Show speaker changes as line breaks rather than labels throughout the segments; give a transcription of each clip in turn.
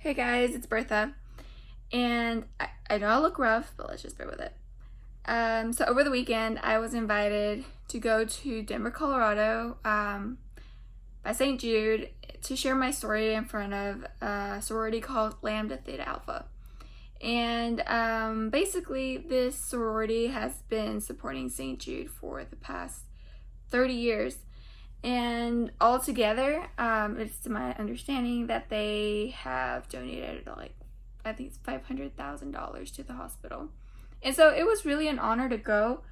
Hey guys, it's Bertha, and I know I look rough, but let's just bear with it. So over the weekend, I was invited to go to Denver, Colorado, by St. Jude to share my story in front of a sorority called Lambda Theta Alpha. And basically, this sorority has been supporting St. Jude for the past 30 years. And altogether, it's to my understanding that they have donated I think it's $500,000 to the hospital. And so it was really an honor to go,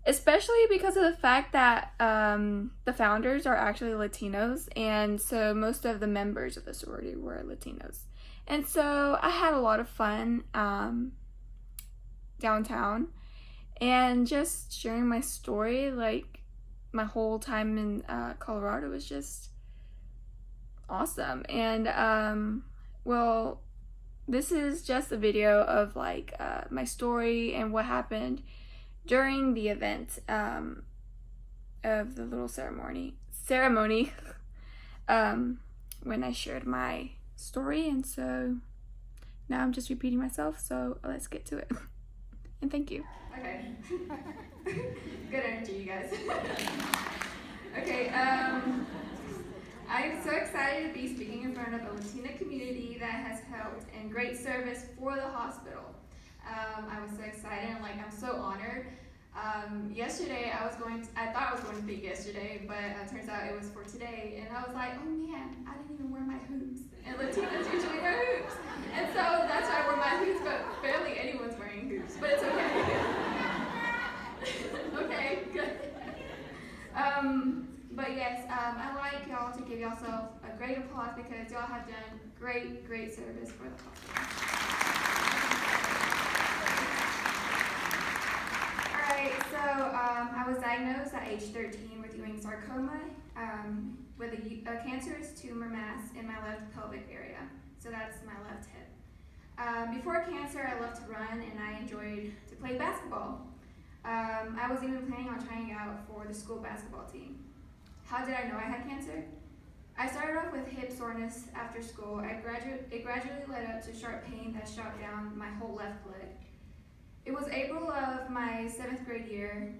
especially because of the fact that the founders are actually Latinos, and so most of the members of the sorority were Latinos. And so I had a lot of fun downtown and just sharing my story. My whole time in Colorado was just awesome. And well, this is just a video of my story and what happened during the event of the little ceremony when I shared my story. And so now I'm just repeating myself, so let's get to it. And thank you. Okay. Good energy, you guys. Okay, I'm so excited to be speaking in front of a Latina community that has helped and great service for the hospital. I was so excited and I'm so honored. Yesterday I thought I was going to speak yesterday, but it turns out it was for today, and I was like, oh man, I didn't even wear my hoops, and Latinas usually wear hoops, and so that's why I wore my hoops, but barely anyone's wearing hoops, but it's okay. Okay, good. But yes, I like y'all to give yourself a great applause because y'all have done great service for the hospital. Alright, so I was diagnosed at age 13 with Ewing sarcoma with a cancerous tumor mass in my left pelvic area. So that's my left hip. Before cancer, I loved to run and I enjoyed to play basketball. I was even planning on trying out for the school basketball team. How did I know I had cancer? I started off with hip soreness after school. It gradually led up to sharp pain that shot down my whole left leg. It was April of my 7th grade year.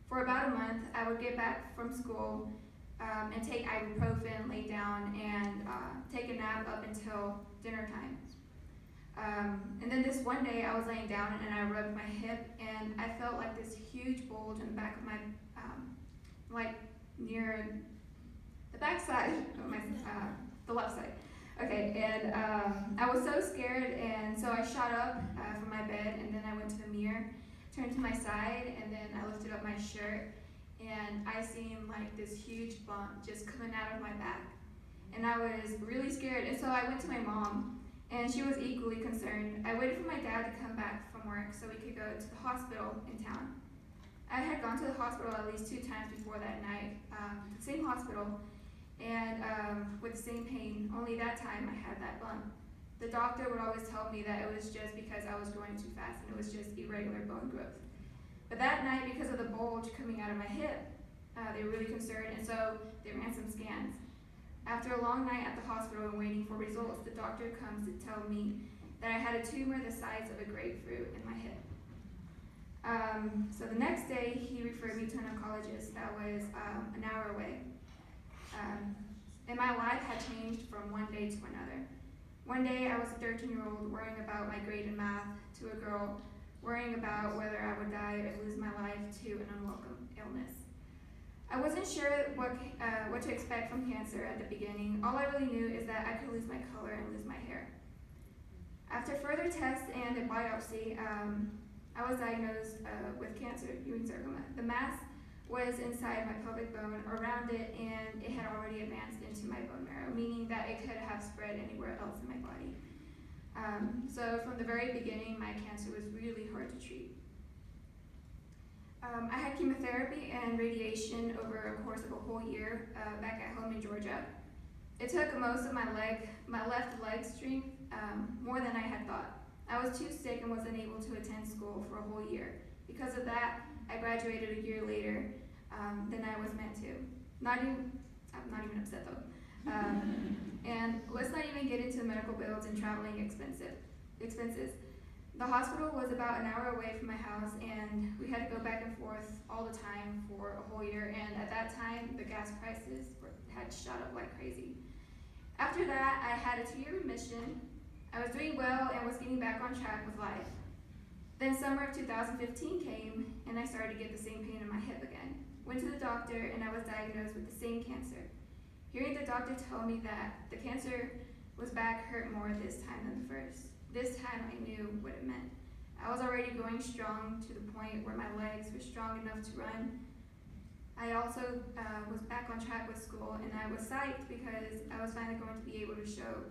For about a month, I would get back from school and take ibuprofen, lay down, and take a nap up until dinner time. And then this one day I was laying down and I rubbed my hip and I felt like this huge bulge in the back of my, near the back side of my, the left side. Okay, and I was so scared, and so I shot up from my bed, and then I went to the mirror, turned to my side, and then I lifted up my shirt, and I seen this huge bump just coming out of my back. And I was really scared, and so I went to my mom, and she was equally concerned. I waited for my dad to come back from work so we could go to the hospital in town. I had gone to the hospital at least 2 times before that night, the same hospital, and with the same pain, only that time I had that bump. The doctor would always tell me that it was just because I was growing too fast and it was just irregular bone growth. But that night, because of the bulge coming out of my hip, they were really concerned, and so they ran some scans. After a long night at the hospital and waiting for results, the doctor comes to tell me that I had a tumor the size of a grapefruit in my hip. So the next day, he referred me to an oncologist that was an hour away. And my life had changed from one day to another. One day, I was a 13-year-old worrying about my grade in math, to a girl worrying about whether I would die or lose my life, to an unwelcome illness. I wasn't sure what to expect from cancer at the beginning. All I really knew is that I could lose my color and lose my hair. After further tests and a biopsy, I was diagnosed with cancer, Ewing sarcoma. The mass was inside my pelvic bone, around it, and it had already advanced into my bone marrow, meaning that it could have spread anywhere else in my body. So from the very beginning, my cancer was really hard to treat. I had chemotherapy and radiation over a course of a whole year back at home in Georgia. It took most of my left leg strength, more than I had thought. I was too sick and wasn't able to attend school for a whole year. Because of that, I graduated a year later than I was meant to. I'm not even upset though. And let's not even get into medical bills and traveling expenses. The hospital was about an hour away from my house, and we had to go back and forth all the time for a whole year. And at that time, the gas prices had shot up like crazy. After that, I had a 2-year remission. I was doing well and was getting back on track with life. Then summer of 2015 came, and I started to get the same pain in my hip again. Went to the doctor, and I was diagnosed with the same cancer. Hearing the doctor tell me that the cancer was back hurt more this time than the first. This time I knew what it meant. I was already going strong to the point where my legs were strong enough to run. I also was back on track with school, and I was psyched because I was finally going to be able to show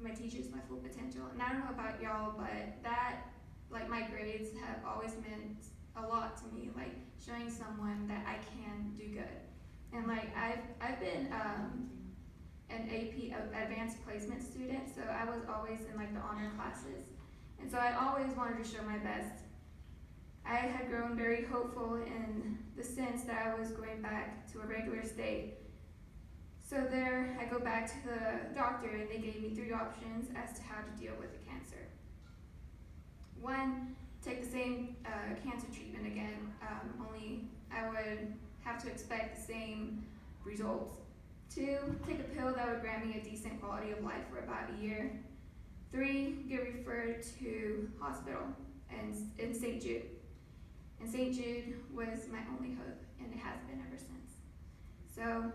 my teachers my full potential. And I don't know about y'all, but that, like, my grades have always meant a lot to me, like showing someone that I can do good. And like I've been an AP advanced placement student, so I was always in like the honor classes, and so I always wanted to show my best. I had grown very hopeful in the sense that I was going back to a regular state. So there I go back to the doctor, and they gave me 3 options as to how to deal with the cancer. 1, take the same cancer treatment again, only I would have to expect the same results. 2, take a pill that would grant me a decent quality of life for about a year. 3, get referred to hospital in St. Jude. And St. Jude was my only hope, and it has been ever since. So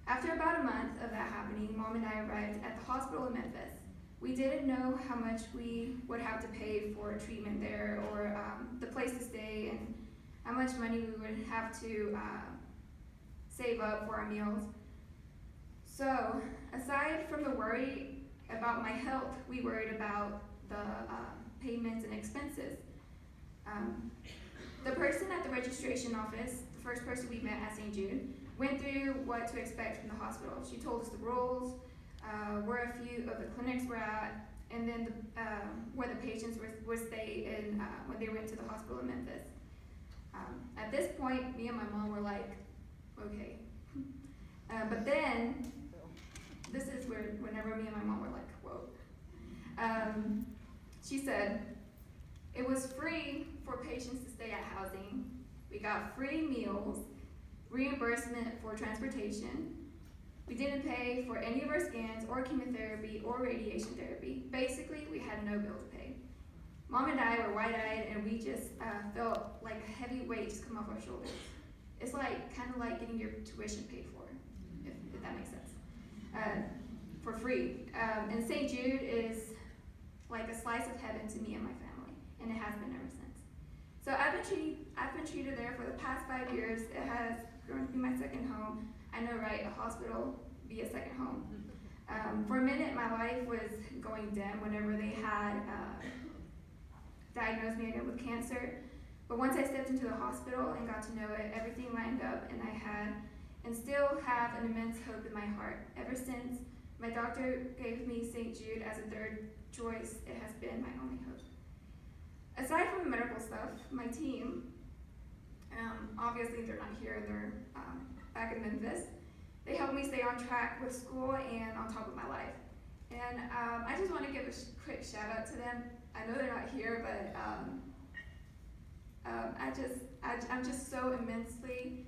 after about a month of that happening, Mom and I arrived at the hospital in Memphis. We didn't know how much we would have to pay for treatment there, or the place to stay, and how much money we would have to save up for our meals. So aside from the worry about my health, we worried about the payments and expenses. The person at the registration office, the first person we met at St. Jude, went through what to expect from the hospital. She told us the rules, where a few of the clinics were at, and then where the patients would stay in when they went to the hospital in Memphis. At this point, me and my mom were like, okay. But then, this is whenever me and my mom were like, whoa. She said, it was free for patients to stay at housing. We got free meals, reimbursement for transportation. We didn't pay for any of our scans or chemotherapy or radiation therapy. Basically, we had no bill to pay. Mom and I were wide-eyed, and we just felt like a heavy weight just come off our shoulders. It's like kind of like getting your tuition paid for, if that makes sense, for free. And St. Jude is like a slice of heaven to me and my family, and it has been ever since. So I've been treated there for the past 5 years. It has grown to be my second home. I know, right? A hospital be a second home. For a minute, my life was going dim whenever they had diagnosed me again with cancer. But once I stepped into the hospital and got to know it, everything lined up, and I had and still have an immense hope in my heart. Ever since my doctor gave me St. Jude as a third choice, it has been my only hope. Aside from the medical stuff, my team, obviously they're not here, they're back in Memphis. They helped me stay on track with school and on top of my life. And I just want to give a quick shout out to them. I know they're not here, but I'm just so immensely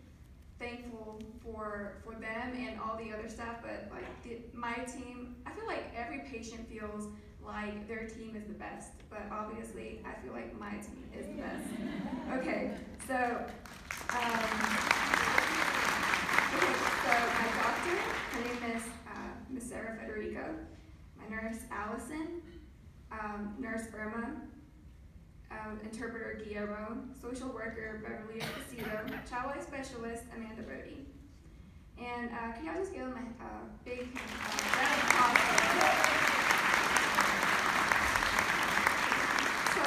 thankful for them and all the other staff. But like my team, I feel like every patient feels like their team is the best, but obviously I feel like my team is the best. Okay, so my doctor, her name is Miss Sarah Federico, my nurse Allison, nurse Irma, interpreter Guillermo, social worker Beverly Esposito, child life specialist Amanda Brody. And can y'all just give them a big round of applause? So,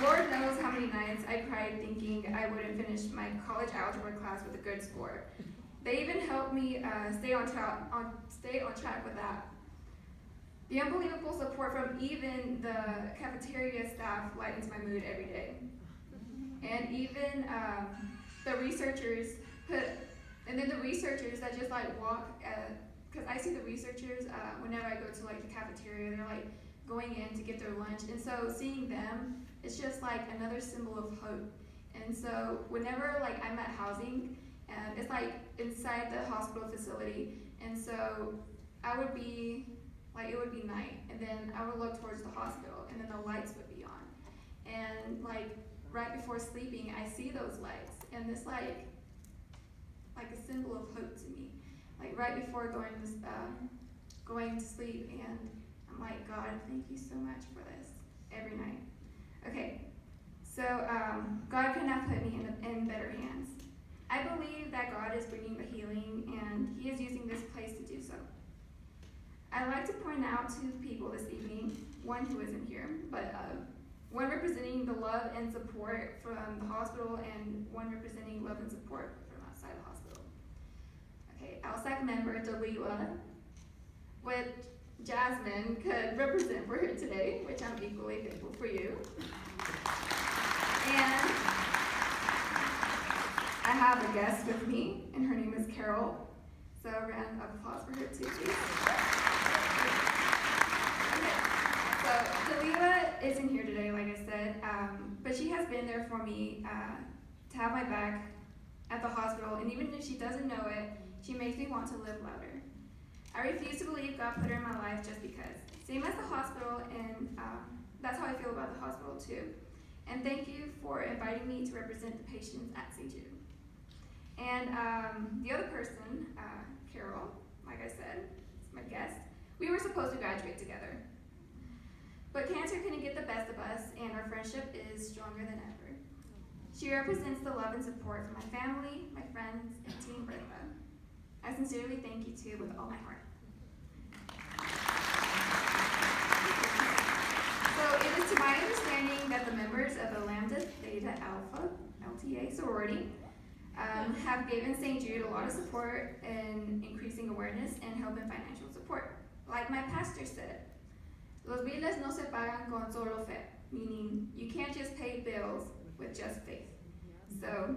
Lord knows how many nights I cried thinking I wouldn't finish my college algebra class with a good score. They even helped me stay on track with that. The unbelievable support from even the cafeteria staff lightens my mood every day. And even the researchers that just like walk because I see the researchers, whenever I go to like the cafeteria, they're like going in to get their lunch. And so seeing them, it's just like another symbol of hope. And so whenever like I'm at housing, it's like inside the hospital facility. And so I would be, like it would be night, and then I would look towards the hospital, and then the lights would be on. And like right before sleeping, I see those lights, and it's like a symbol of hope to me. Like right before going to sleep, and I'm like, God, thank you so much for this every night. Okay, so God could not put me in better hands. I believe that God is bringing the healing, and He is using this place to do so. I'd like to point out two people this evening, one who isn't here, but one representing the love and support from the hospital, and one representing love and support from outside the hospital. Okay, LSAC member Delila, which Jasmine could represent for her today, which I'm equally thankful for you. And I have a guest with me, and her name is Carol. So a round of applause for her too, please. Okay, so Delila isn't here today, like I said, but she has been there for me to have my back at the hospital, and even if she doesn't know it, she makes me want to live louder. I refuse to believe God put her in my life just because. Same as the hospital, and that's how I feel about the hospital too. And thank you for inviting me to represent the patients at St. Jude. And the other person, Carol, like I said, is my guest. We were supposed to graduate together. But cancer couldn't get the best of us, and our friendship is stronger than ever. She represents the love and support from my family, my friends, and Team Brenda. I sincerely thank you too with all my heart. So it is to my understanding that the members of the Lambda Theta Alpha, LTA sorority, have given St. Jude a lot of support in increasing awareness and help in financial support. Like my pastor said, los biles no se pagan con solo fe, meaning you can't just pay bills with just faith. So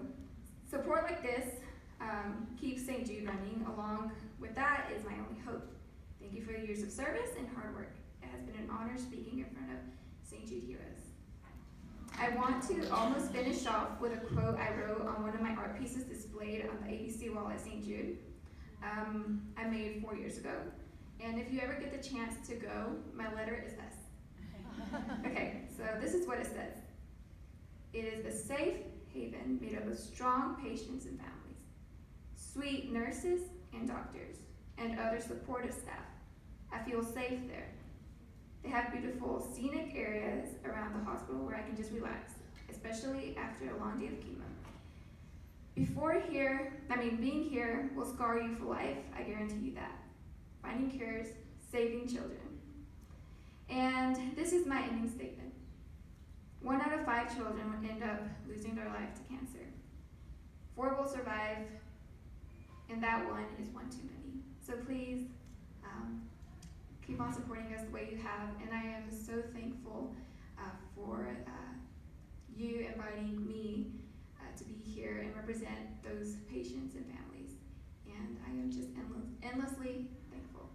support like this keeps St. Jude running. Along with that is my only hope. Thank you for your years of service and hard work. It has been an honor speaking in front of St. Jude heroes. I want to almost finish off with a quote I wrote on one of my art pieces displayed on the ABC wall at St. Jude. I made 4 years ago. And if you ever get the chance to go, my letter is this. Okay, so this is what it says. It is a safe haven made up of strong patients and families, sweet nurses and doctors, and other supportive staff. I feel safe there. They have beautiful scenic areas around the hospital where I can just relax, especially after a long day of chemo. Being here will scar you for life, I guarantee you that. Finding cures, saving children. And this is my ending statement. 1 out of 5 children will end up losing their life to cancer. 4 will survive, and that one is one too many. So please, keep on supporting us the way you have, and I am so thankful for you inviting me to be here and represent those patients and families. And I am just endlessly thankful.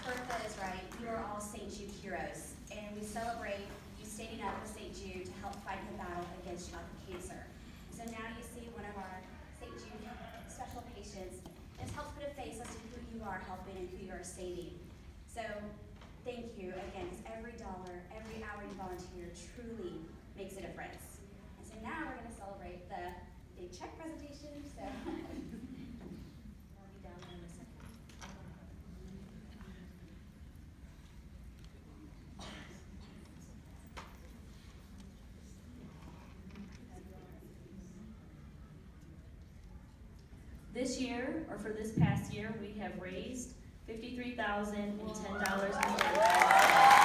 Bertha is right. You are all St. Jude heroes, and we celebrate you standing up with St. Jude to help fight the battle against childhood cancer. So now you see one of our St. Jude special patients, and it's helped put a face as to who you are helping and who you are saving. So thank you again, because every dollar, every hour you volunteer truly makes a difference. And so now we're going to celebrate the big check presentation. So I'll be down there in a second.
This year, or for this past year, we have raised $53,010.